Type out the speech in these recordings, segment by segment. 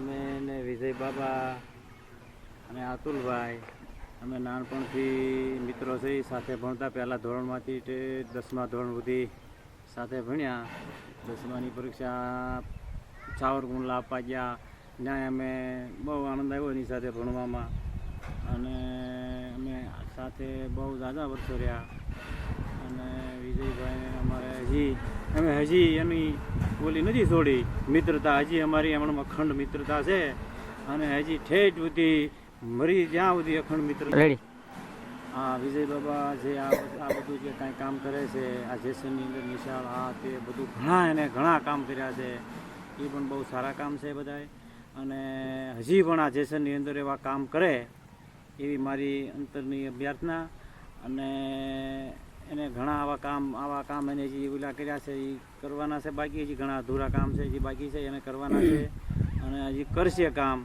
અમે ને વિજય બાબા અને અતુલભાઈ અમે નાનપણથી મિત્રો છે. સાથે ભણતા પહેલાં ધોરણમાંથી તે 10મા ધોરણ સુધી સાથે ભણ્યા. 10માની પરીક્ષા સાવરકુંડલા આપવા ગયા. ત્યાં અમે બહુ આનંદ આવ્યો એની સાથે ભણવામાં અને અમે સાથે બહુ ઝાઝા વર્ષો રહ્યા. અને વિજયભાઈને અમારે હજી એની ઓલી નથી છોડી મિત્રતા. હજી અમારી એમણે અખંડ મિત્રતા છે અને હજી ઠેઠ સુધી મરી જ્યાં સુધી અખંડ મિત્રતા. હા, વિજય બાબા જે આ બધું જે કાંઈ કામ કરે છે, આ જેસનની અંદર નિશાળ આ તે બધું ઘણા કામ કર્યા છે. એ પણ બહુ સારા કામ છે બધાય. અને હજી પણ આ જેસનની અંદર એવા કામ કરે એવી મારી અંતરની અભ્યર્થના. અને એને ઘણા આવા કામ એને જે ઓલા કર્યા છે એ કરવાના છે. બાકી હજી ઘણા અધૂરા કામ છે જે બાકી છે એને કરવાના છે અને હજી કરશે કામ.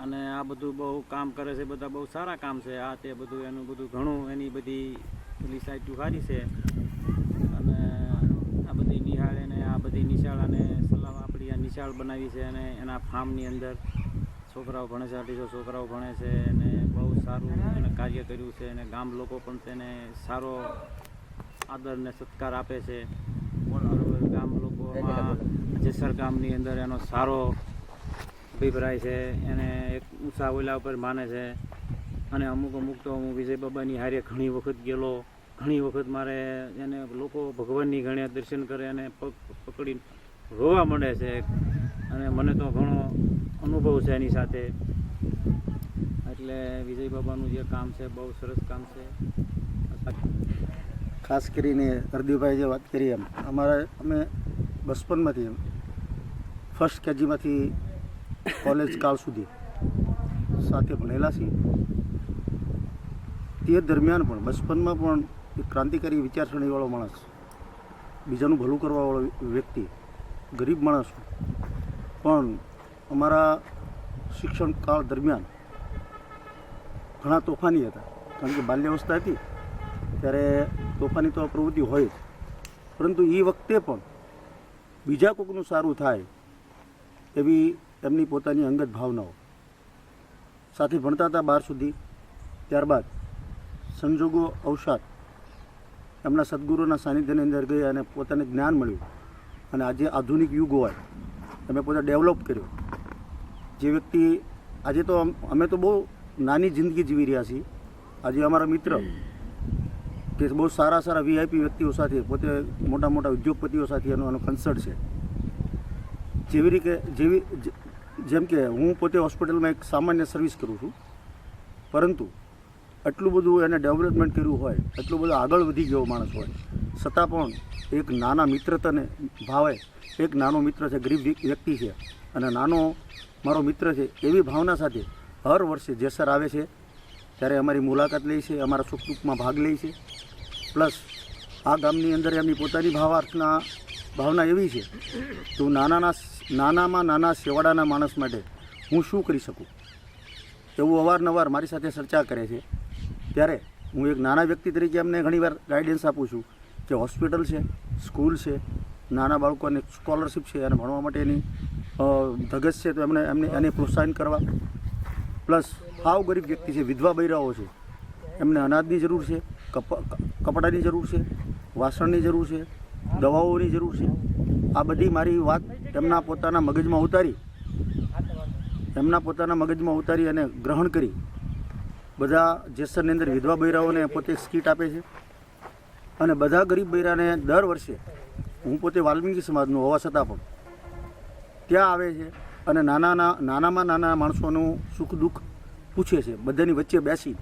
અને આ બધું બહુ કામ કરે છે, બધા બહુ સારા કામ છે. આ તે બધું એનું બધું ઘણું એની બધી પેલી સાઈડ સારી છે. અને આ બધી નિહાળ એને આ બધી નિશાળ અને સલાહ આપણી આ નિશાળ બનાવી છે અને એના ફાર્મની અંદર છોકરાઓ ભણે છે, 800 છોકરાઓ ભણે છે અને બહુ સારું એને કાર્ય કર્યું છે. અને ગામ લોકો પણ તેને સારો આદર ને સત્કાર આપે છે. બરાબર, ગામ લોકોમાં જેસર ગામની અંદર એનો સારો અભિપ્રાય છે. એને એક ઊંચા ઓલા ઉપર માને છે. અને અમુક તો હું વિજય બાબાની હારે ઘણી વખત ગયેલો. ઘણી વખત મારે એને લોકો ભગવાનની ગણ્યા દર્શન કરે અને પગ પકડીને રોવા માંડે છે. અને મને તો ઘણો અનુભવ છે એની સાથે. એટલે વિજય બાબાનું જે કામ છે બહુ સરસ કામ છે. ખાસ કરીને હરદીભાઈ જે વાત કરી એમ અમે બચપનમાંથી ફર્સ્ટ કેજીમાંથી કોલેજ કાળ સુધી સાથે ભણેલા છીએ. તે દરમિયાન પણ બચપનમાં પણ એક ક્રાંતિકારી વિચારસરણીવાળો માણસ, બીજાનું ભલું કરવાવાળો વ્યક્તિ, ગરીબ માણસ પણ અમારા શિક્ષણ કાળ દરમિયાન ઘણા તોફાની હતા. કારણ કે બાલ્યાવસ્થા હતી ત્યારે તોફાની તો પ્રવૃત્તિ હોય જ, પરંતુ એ વખતે પણ બીજા કોઈકનું સારું થાય એવી એમની પોતાની અંગત ભાવનાઓ. સાથે ભણતા હતા 12 સુધી. ત્યારબાદ સંજોગો અવસાદ એમના સદગુરુના સાનિધ્યની અંદર ગયા અને પોતાને જ્ઞાન મળ્યું. અને આજે આધુનિક યુગ હોય અમે પોતે ડેવલપ કર્યો. જે વ્યક્તિ આજે તો અમે તો બહુ નાની જિંદગી જીવી રહ્યા છીએ. આજે અમારા મિત્ર કે બહુ સારા VIP વ્યક્તિઓ સાથે, પોતે મોટા ઉદ્યોગપતિઓ સાથે એનો કન્સર્ટ છે. જેમ કે હું પોતે હોસ્પિટલમાં એક સામાન્ય સર્વિસ કરું છું, પરંતુ એટલું બધું એને ડેવલપમેન્ટ કર્યું હોય, એટલું બધું આગળ વધી ગયો માણસ હોય, છતાં પણ એક નાના મિત્રતાને ભાવે, એક નાનો મિત્ર છે, ગરીબ વ્યક્તિ છે અને નાનો મારો મિત્ર છે એવી ભાવના સાથે હર વર્ષે જેસર આવે છે ત્યારે અમારી મુલાકાત લે છે, અમારા સુખ દુઃખમાં ભાગ લે છે. પ્લસ આ ગામની અંદર એમની પોતાની ભાવના એવી છે તો નાનામાં નાના સેવાડાના માણસ માટે હું શું કરી શકું એવું અવારનવાર મારી સાથે ચર્ચા કરે છે. ત્યારે હું એક નાના વ્યક્તિ તરીકે એમને ઘણીવાર ગાઈડન્સ આપું છું કે હોસ્પિટલ છે, સ્કૂલ છે, નાના બાળકોને સ્કોલરશિપ છે અને ભણવા માટેની ધગશ છે તો એને પ્રોત્સાહન કરવા. પ્લસ હાવ ગરીબ વ્યક્તિ છે, વિધવા બૈરાઓ છે, એમને અનાજની જરૂર છે, કપડાની જરૂર છે, વાસણની જરૂર છે, દવાઓની જરૂર છે. આ બધી મારી વાત એમના પોતાના મગજમાં ઉતારી અને ગ્રહણ કરી બધા જેસરની અંદર વિધવા બૈરાઓને પોતે સ્કીટ આપે છે. અને બધા ગરીબ બૈરાને દર વર્ષે હું પોતે વાલ્મીકી સમાજનો હોવા છતાં પણ ત્યાં આવે છે અને નાનામાં નાના માણસોનું સુખ દુઃખ પૂછે છે. બધાની વચ્ચે બેસી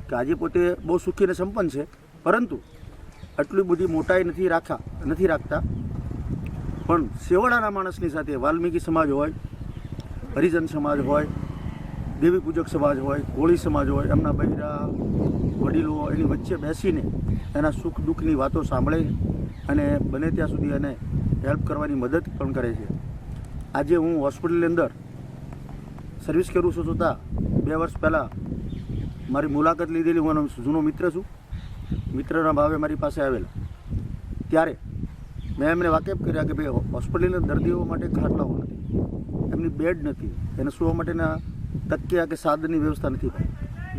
કે આજે પોતે બહુ સુખી અને સંપન્ન છે, પરંતુ આટલી બધી મોટાઈ નથી રાખતા. પણ સેવાડાના માણસની સાથે વાલ્મીકી સમાજ હોય, હરિજન સમાજ હોય, દેવી પૂજક સમાજ હોય, કોળી સમાજ હોય, એમના બૈરા વડીલો એની વચ્ચે બેસીને એના સુખ દુઃખની વાતો સાંભળે અને બને ત્યાં સુધી એને હેલ્પ કરવાની મદદ પણ કરે છે. આજે હું હોસ્પિટલની અંદર સર્વિસ કરું છું છતાં 2 વર્ષ પહેલાં મારી મુલાકાત લીધેલી, હું જૂનો મિત્ર છું, મિત્રના ભાવે મારી પાસે આવેલા. ત્યારે મેં એમને વાકેફ કર્યા કે ભાઈ હોસ્પિટલના દર્દીઓ માટે ખાટલાઓ નથી, એમની બેડ નથી, એને સુવા માટેના તકિયા કે સાધનની વ્યવસ્થા નથી.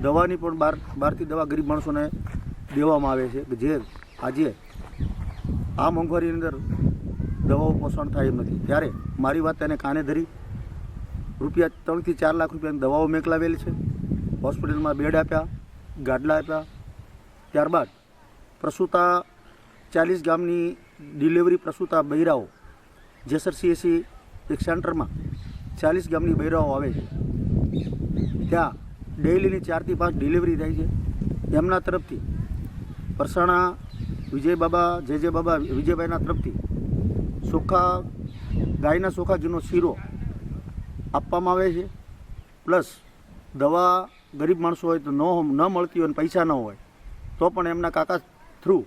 દવાની પણ બહારથી દવા ગરીબ માણસોને દેવામાં આવે છે કે જે આજે આ મોંઘવારીની અંદર દવાઓ પોષણ થાય એમ નથી. ત્યારે મારી વાત એને કાને ધરી રૂપિયા 3 થી 4 લાખ રૂપિયાની દવાઓ મોકલાવેલી છે. હોસ્પિટલમાં બેડ આપ્યા, ગાડલા આપ્યા. ત્યારબાદ પ્રસૂતા 40 ગામની ડિલિવરી પ્રસૂતા બૈરાઓ જેસર CSC એક સેન્ટરમાં 40 ગામની બૈરાઓ આવે છે. ત્યાં ડેઇલીની 4 થી 5 ડિલિવરી થાય છે. એમના તરફથી પરસાણા વિજય બાબા વિજયભાઈના તરફથી ગાયના ચોખા ઘીનો શીરો આપવામાં આવે છે. પ્લસ દવા ગરીબ માણસો હોય તો ન મળતી હોય અને પૈસા ન હોય તો પણ એમના કાકા થ્રુ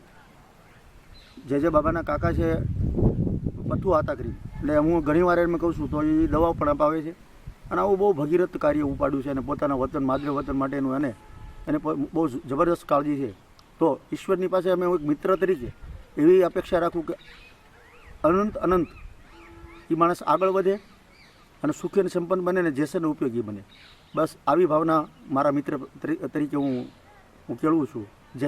બાબાના કાકા છે પથુ આતા કરી, એટલે હું ઘણીવાર એમ કહું છું તો એ દવાઓ પણ અપાવે છે. અને આવું બહુ ભગીરથ કાર્ય ઉપાડ્યું છે અને પોતાના વતન માદરે વતન માટેનું એને બહુ જબરદસ્ત કાળજી છે. તો ઈશ્વરની પાસે અમે એક મિત્ર તરીકે એવી અપેક્ષા રાખું કે અનંત એ માણસ આગળ વધે અને સુખી અને સંપન્ન બને ને જેસરને ઉપયોગી બને. બસ આવી ભાવના મારા મિત્ર તરીકે હું કેળવું છું.